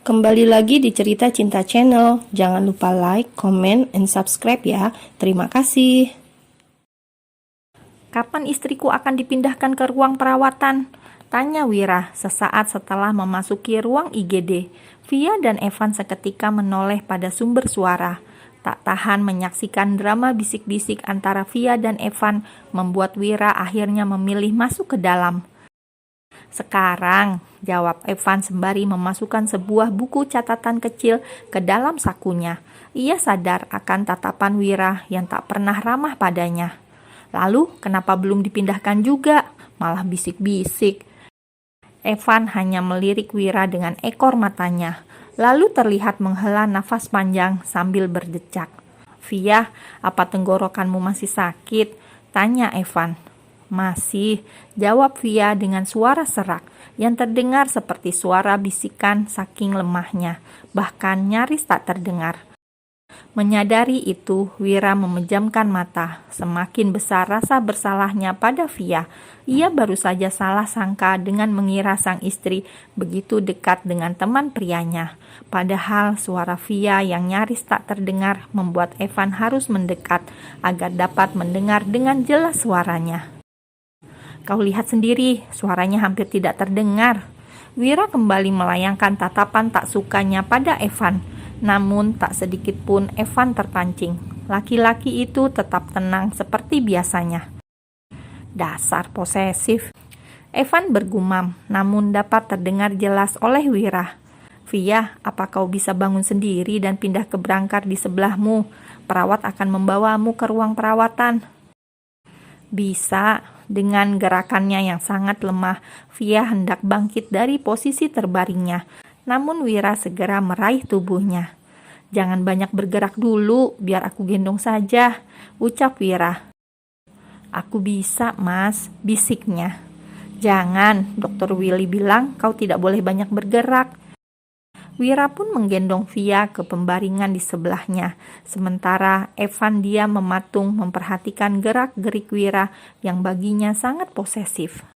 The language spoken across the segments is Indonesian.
Kembali lagi di Cerita Cinta Channel. Jangan lupa like, comment, and subscribe ya. Terima kasih. Kapan istriku akan dipindahkan ke ruang perawatan? Tanya Wira sesaat setelah memasuki ruang IGD. Via dan Evan seketika menoleh pada sumber suara. Tak tahan menyaksikan drama bisik-bisik antara Via dan Evan membuat Wira akhirnya memilih masuk ke dalam. Sekarang, jawab Evan sembari memasukkan sebuah buku catatan kecil ke dalam sakunya. Ia sadar akan tatapan Wira yang tak pernah ramah padanya. Lalu, kenapa belum dipindahkan juga? Malah bisik-bisik. Evan hanya melirik Wira dengan ekor matanya, lalu terlihat menghela nafas panjang sambil berdecak. Via, apa tenggorokanmu masih sakit? Tanya Evan. Masih, jawab Via dengan suara serak yang terdengar seperti suara bisikan saking lemahnya, bahkan nyaris tak terdengar. Menyadari itu, Wira memejamkan mata. Semakin besar rasa bersalahnya pada Via. Ia baru saja salah sangka dengan mengira sang istri begitu dekat dengan teman prianya. Padahal suara Via yang nyaris tak terdengar membuat Evan harus mendekat agar dapat mendengar dengan jelas suaranya. Kau lihat sendiri, suaranya hampir tidak terdengar. Wira kembali melayangkan tatapan tak sukanya pada Evan. Namun tak sedikit pun Evan terpancing. Laki-laki itu tetap tenang seperti biasanya. Dasar posesif. Evan bergumam, namun dapat terdengar jelas oleh Wira. Via, apa kau bisa bangun sendiri dan pindah ke berangkar di sebelahmu? Perawat akan membawamu ke ruang perawatan. Bisa. Dengan gerakannya yang sangat lemah, Via hendak bangkit dari posisi terbaringnya. Namun Wira segera meraih tubuhnya. Jangan banyak bergerak dulu, biar aku gendong saja, ucap Wira. Aku bisa, Mas, bisiknya. Jangan, Dr. Willy bilang kau tidak boleh banyak bergerak. Wira pun menggendong Via ke pembaringan di sebelahnya. Sementara Evan diam mematung memperhatikan gerak-gerik Wira yang baginya sangat posesif.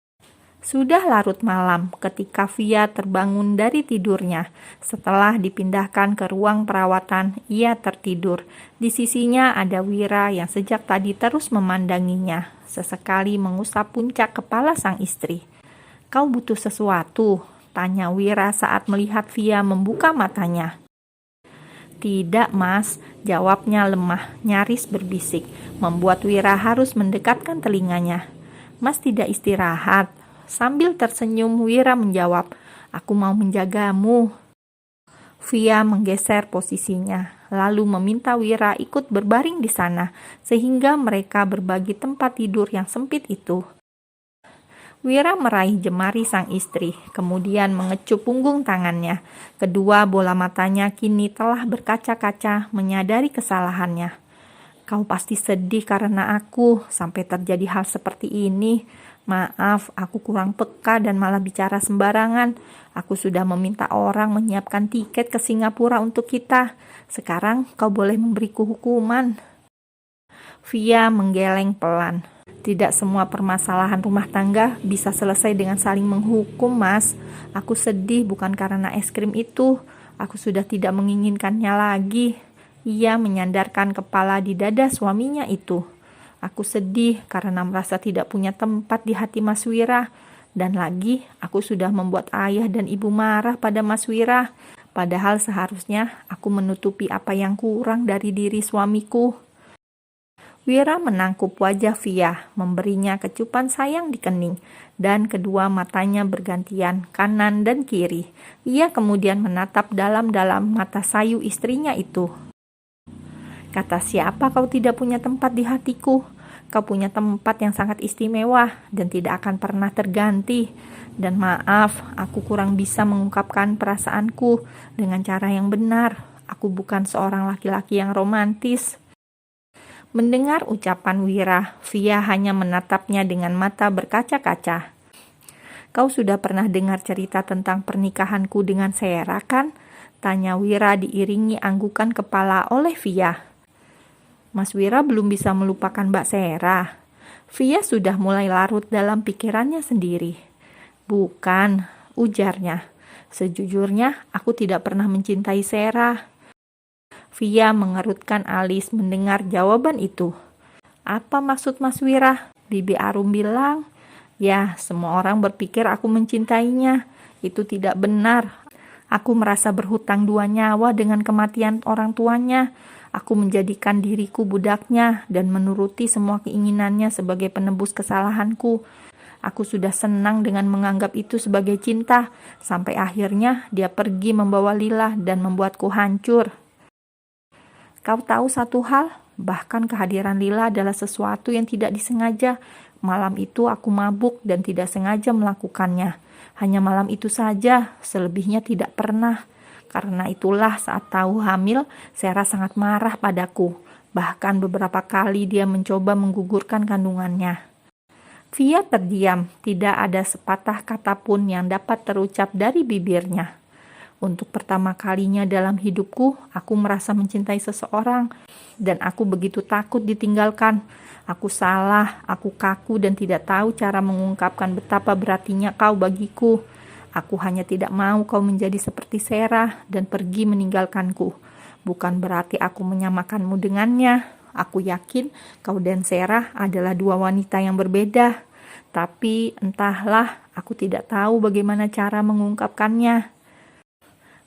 Sudah larut malam ketika Via terbangun dari tidurnya. Setelah dipindahkan ke ruang perawatan, ia tertidur. Di sisinya ada Wira yang sejak tadi terus memandanginya. Sesekali mengusap puncak kepala sang istri. Kau butuh sesuatu? Tanya Wira saat melihat Via membuka matanya. Tidak, Mas, jawabnya lemah, nyaris berbisik, membuat Wira harus mendekatkan telinganya. Mas tidak istirahat. Sambil tersenyum, Wira menjawab, aku mau menjagamu. Via menggeser posisinya, lalu meminta Wira ikut berbaring di sana, sehingga mereka berbagi tempat tidur yang sempit itu. Wira meraih jemari sang istri, kemudian mengecup punggung tangannya. Kedua bola matanya kini telah berkaca-kaca menyadari kesalahannya. Kau pasti sedih karena aku sampai terjadi hal seperti ini. Maaf, aku kurang peka dan malah bicara sembarangan. Aku sudah meminta orang menyiapkan tiket ke Singapura untuk kita. Sekarang kau boleh memberiku hukuman. Via menggeleng pelan. Tidak semua permasalahan rumah tangga bisa selesai dengan saling menghukum, Mas. Aku sedih bukan karena es krim itu. Aku sudah tidak menginginkannya lagi. Ia menyandarkan kepala di dada suaminya itu. Aku sedih karena merasa tidak punya tempat di hati Mas Wira. Dan lagi, aku sudah membuat ayah dan ibu marah pada Mas Wira. Padahal seharusnya aku menutupi apa yang kurang dari diri suamiku. Wira menangkup wajah Via, memberinya kecupan sayang di kening, dan kedua matanya bergantian kanan dan kiri. Ia kemudian menatap dalam-dalam mata sayu istrinya itu. Kata siapa kau tidak punya tempat di hatiku? Kau punya tempat yang sangat istimewa dan tidak akan pernah terganti. Dan maaf, aku kurang bisa mengungkapkan perasaanku dengan cara yang benar. Aku bukan seorang laki-laki yang romantis. Mendengar ucapan Wira, Via hanya menatapnya dengan mata berkaca-kaca. Kau sudah pernah dengar cerita tentang pernikahanku dengan Sera, kan? Tanya Wira diiringi anggukan kepala oleh Via. Mas Wira belum bisa melupakan Mbak Sera. Via sudah mulai larut dalam pikirannya sendiri. Bukan, ujarnya. Sejujurnya, aku tidak pernah mencintai Sarah. Via mengerutkan alis mendengar jawaban itu. Apa maksud Mas Wira? Bibi Arum bilang, ya, semua orang berpikir aku mencintainya. Itu tidak benar. Aku merasa berhutang 2 nyawa dengan kematian orang tuanya. Aku menjadikan diriku budaknya dan menuruti semua keinginannya sebagai penebus kesalahanku. Aku sudah senang dengan menganggap itu sebagai cinta, sampai akhirnya dia pergi membawa Lila dan membuatku hancur. Kau tahu satu hal? Bahkan kehadiran Lila adalah sesuatu yang tidak disengaja. Malam itu aku mabuk dan tidak sengaja melakukannya. Hanya malam itu saja, selebihnya tidak pernah. Karena itulah saat tahu hamil, Sarah sangat marah padaku. Bahkan beberapa kali dia mencoba menggugurkan kandungannya. Via terdiam, tidak ada sepatah kata pun yang dapat terucap dari bibirnya. Untuk pertama kalinya dalam hidupku, aku merasa mencintai seseorang, dan aku begitu takut ditinggalkan. Aku salah, aku kaku dan tidak tahu cara mengungkapkan betapa berartinya kau bagiku. Aku hanya tidak mau kau menjadi seperti Sarah dan pergi meninggalkanku. Bukan berarti aku menyamakanmu dengannya. Aku yakin kau dan Sarah adalah 2 wanita yang berbeda. Tapi entahlah, aku tidak tahu bagaimana cara mengungkapkannya.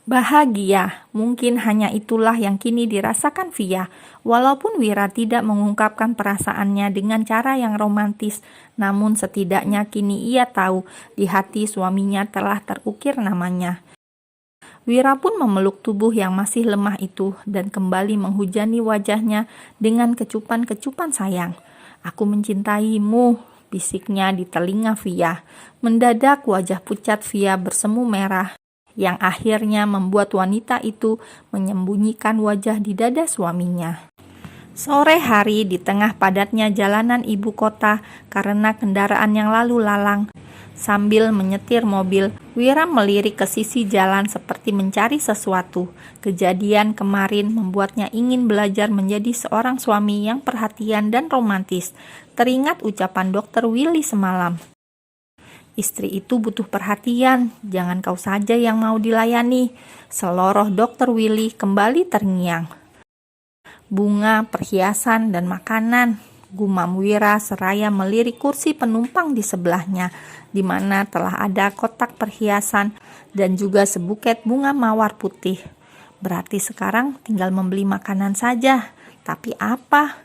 Bahagia, mungkin hanya itulah yang kini dirasakan Via. Walaupun Wira tidak mengungkapkan perasaannya dengan cara yang romantis, namun setidaknya kini ia tahu di hati suaminya telah terukir namanya. Wira pun memeluk tubuh yang masih lemah itu dan kembali menghujani wajahnya dengan kecupan-kecupan sayang. Aku mencintaimu, bisiknya di telinga Via. Mendadak wajah pucat Via bersemu merah, yang akhirnya membuat wanita itu menyembunyikan wajah di dada suaminya. Sore hari di tengah padatnya jalanan ibu kota karena kendaraan yang lalu lalang. Sambil menyetir mobil, Wira melirik ke sisi jalan seperti mencari sesuatu. Kejadian kemarin membuatnya ingin belajar menjadi seorang suami yang perhatian dan romantis. Teringat ucapan Dr. Willy semalam. Istri itu butuh perhatian, jangan kau saja yang mau dilayani. Seloroh Dr. Willy kembali terngiang. Bunga, perhiasan, dan makanan, gumam Wira seraya melirik kursi penumpang di sebelahnya, di mana telah ada kotak perhiasan dan juga sebuket bunga mawar putih. Berarti sekarang tinggal membeli makanan saja, tapi apa?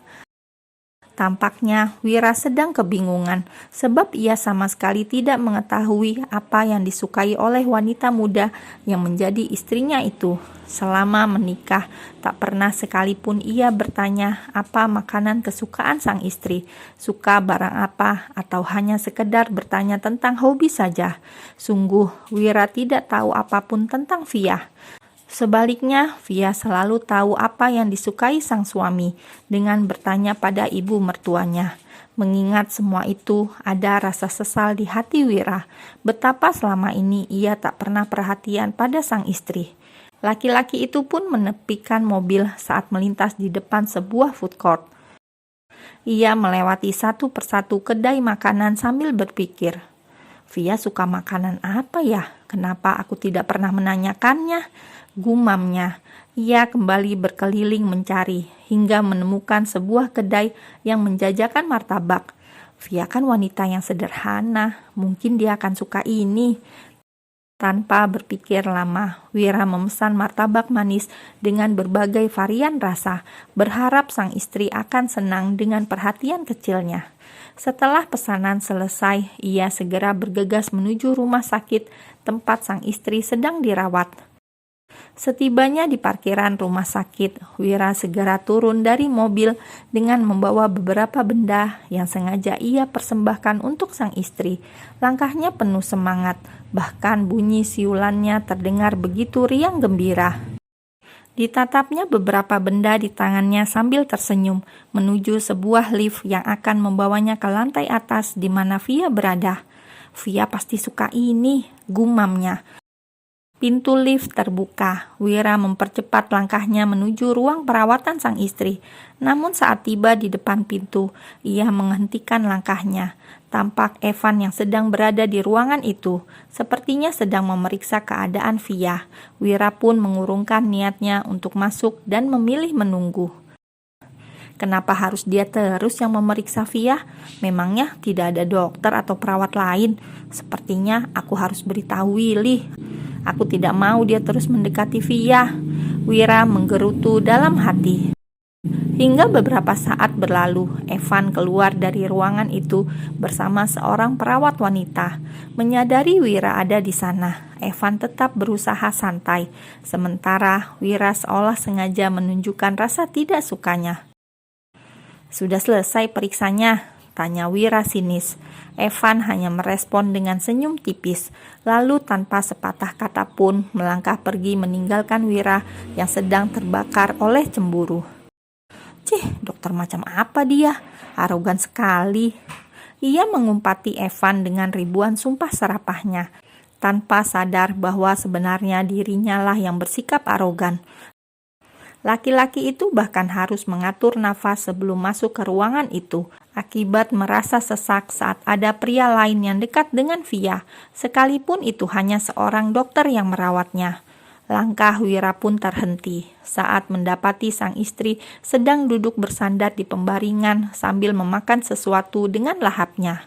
Tampaknya Wira sedang kebingungan sebab ia sama sekali tidak mengetahui apa yang disukai oleh wanita muda yang menjadi istrinya itu. Selama menikah, tak pernah sekalipun ia bertanya apa makanan kesukaan sang istri, suka barang apa, atau hanya sekedar bertanya tentang hobi saja. Sungguh, Wira tidak tahu apapun tentang Via. Sebaliknya, Via selalu tahu apa yang disukai sang suami dengan bertanya pada ibu mertuanya. Mengingat semua itu, ada rasa sesal di hati Wira. Betapa selama ini ia tak pernah perhatian pada sang istri. Laki-laki itu pun menepikan mobil saat melintas di depan sebuah food court. Ia melewati satu persatu kedai makanan sambil berpikir, Via suka makanan apa ya? Kenapa aku tidak pernah menanyakannya? Gumamnya. Ia kembali berkeliling mencari hingga menemukan sebuah kedai yang menjajakan martabak. Via kan wanita yang sederhana, mungkin dia akan suka ini. Tanpa berpikir lama, Wira memesan martabak manis dengan berbagai varian rasa, berharap sang istri akan senang dengan perhatian kecilnya. Setelah pesanan selesai, ia segera bergegas menuju rumah sakit tempat sang istri sedang dirawat. Setibanya di parkiran rumah sakit, Wira segera turun dari mobil dengan membawa beberapa benda yang sengaja ia persembahkan untuk sang istri. Langkahnya penuh semangat, bahkan bunyi siulannya terdengar begitu riang gembira. Ditatapnya beberapa benda di tangannya sambil tersenyum menuju sebuah lift yang akan membawanya ke lantai atas di mana Via berada. Via pasti suka ini, gumamnya. Pintu lift terbuka. Wira mempercepat langkahnya menuju ruang perawatan sang istri. Namun saat tiba di depan pintu, ia menghentikan langkahnya. Tampak Evan yang sedang berada di ruangan itu, sepertinya sedang memeriksa keadaan Via. Wira pun mengurungkan niatnya untuk masuk dan memilih menunggu. Kenapa harus dia terus yang memeriksa Via? Memangnya tidak ada dokter atau perawat lain? Sepertinya aku harus beritahu Willy. Aku tidak mau dia terus mendekati Via. Wira menggerutu dalam hati. Hingga beberapa saat berlalu, Evan keluar dari ruangan itu bersama seorang perawat wanita. Menyadari Wira ada di sana, Evan tetap berusaha santai, sementara Wira seolah sengaja menunjukkan rasa tidak sukanya. "Sudah selesai periksanya?" tanya Wira sinis. Evan hanya merespon dengan senyum tipis, lalu tanpa sepatah kata pun melangkah pergi meninggalkan Wira yang sedang terbakar oleh cemburu. "Cih, dokter macam apa dia? Arogan sekali." Ia mengumpati Evan dengan ribuan sumpah serapahnya, tanpa sadar bahwa sebenarnya dirinya lah yang bersikap arogan. Laki-laki itu bahkan harus mengatur nafas sebelum masuk ke ruangan itu, akibat merasa sesak saat ada pria lain yang dekat dengan Via, sekalipun itu hanya seorang dokter yang merawatnya. Langkah Wira pun terhenti saat mendapati sang istri sedang duduk bersandar di pembaringan sambil memakan sesuatu dengan lahapnya.